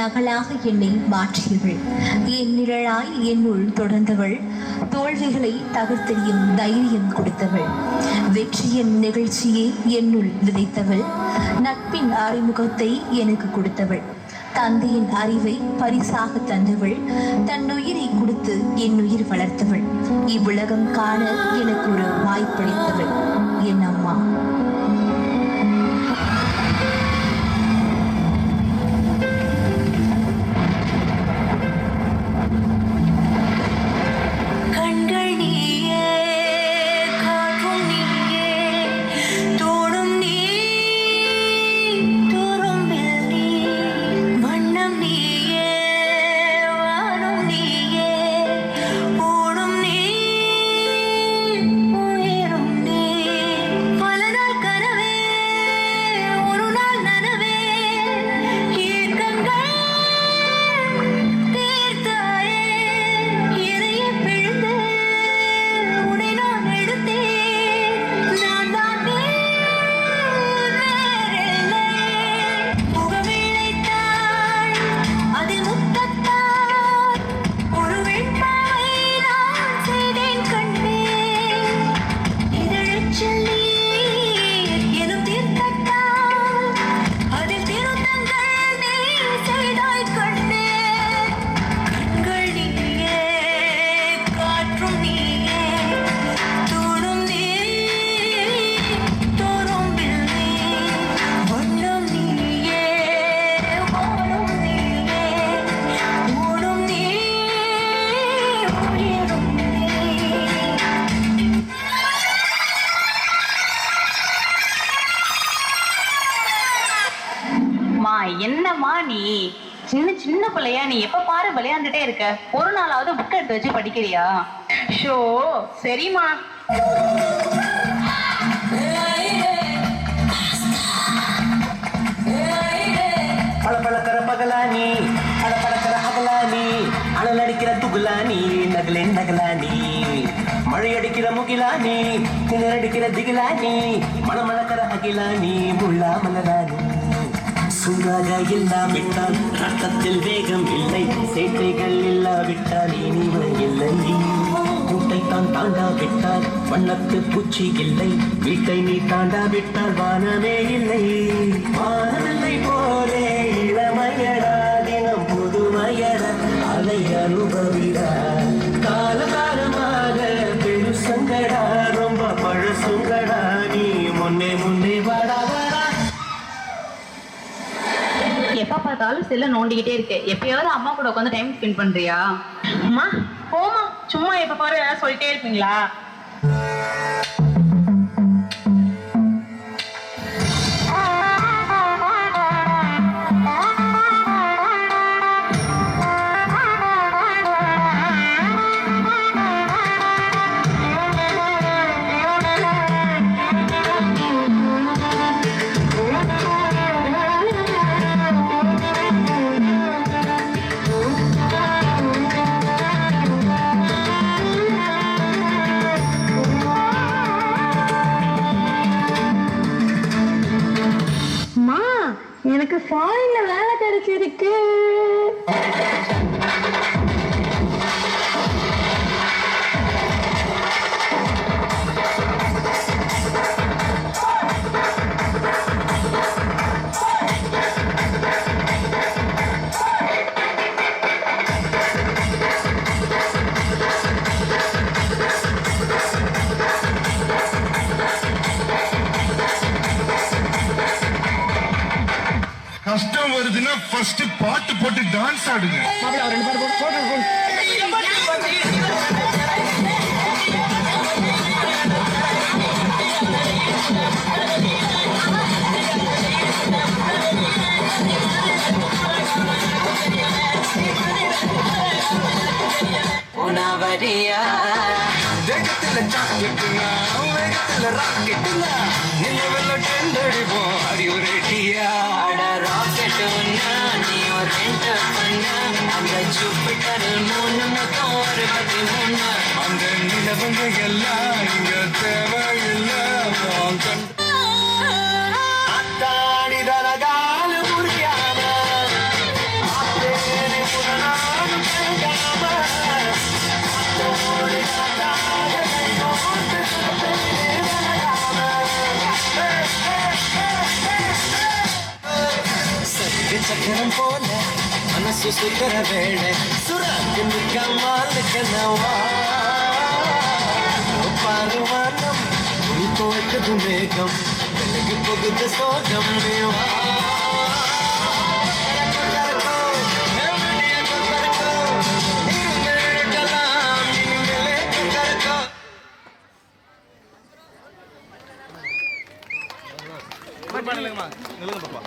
நகலாக என்னை மாற்றியவள், என் நிழலாய் என்னுள் தொடர்ந்தவள், தோல்விகளை தகர்த்தெறியும் தைரியம் கொடுத்தவள், வெற்றியின் நிகழ்ச்சியை என்னுள் விதைத்தவள், நட்பின் அறிமுகத்தை எனக்கு கொடுத்தவள், தந்தையின் அறிவை பரிசாக தந்தவள், தன் உயிரை கொடுத்து என் உயிர் வளர்த்தவள், இவ்வுலகம் காண எனக்கு ஒரு வாய்ப்பளித்தவள் என் அம்மா. என்னம்மா நீ சின்ன சின்ன பிள்ளையா, நீ எப்ப பாரு விளையாண்டுட்டே இருக்க, ஒரு நாளாவது புக் எடுத்து வச்சு படிக்கிறியா? ஷோ சரிம்மா. பழப்பழக்கிற பகலானி, பழப்பழக்கிற அகலானி, அனல் அடிக்கிற துகுலானி, நகலே நகலானி, மழை அடிக்கிற முகிலானி, திணற அடிக்கிற திகிலானி, மணமணக்கிற அகிலானி, முள்ளா மலரானி. சுங்காக இல்லாவிட்டால் ரத்தத்தில் வேகம் இல்லை, சேட்டைகள் இல்லாவிட்டால் இனிமை இல்லை, கூட்டை தான் தாண்டாவிட்டால் வண்ணத்து பூச்சி இல்லை, வீட்டை நீ தாண்டாவிட்டால் வானமே இல்லை. வானமில்லை போலே இளமையடா, தினம் புதுமையடா, அதை அனுபவிடா, காலகாலமாக பெருசங்கடா, ரொம்ப பழசுங்கடா, நீ முன்னே முன்னே வாடா. எப்ப பார்த்தாலும் செல்ல நோண்டிக்கிட்டே இருக்கு, எப்பயாவது அம்மா கூட உட்காந்து டைம் ஸ்பெண்ட் பண்றியா? அம்மா போமா, சும்மா எப்ப பாரு சொல்லிட்டே இருப்பீங்களா? எனக்கு ஃபாரின்ல வேலை கிடைச்சிருக்கு. கஷ்டம் வருதுன்னா ஃபர்ஸ்ட் பாட்டு போட்டு டான்ஸ் ஆடுங்க. உணவரியா வேகத்துல சாக்கெட்டுனா வேகத்துல ராக்கெட்டுனா நிலவுல டெண்டடிப்போம் அறிவுரைட்டியா அட ராக்கெட்டுனா நீ ஒரு என்டர் பண்ண அந்த ஜூபிட்டரில் 3 மொத்தம் 13 அந்த நிலவங்க எல்லாம் இங்க தேவையில்லை. அத்தாடி தரகால முடியாம சக்கரம் போல மனசு சுத்தர வேளை சுராக்கு நிக்காமல் கனவா பாருவானம் நீ போய்க்கது மேகம் வெள்ளக்கு போகுது சோகம் தேவா நில்லுங்க பாப்பா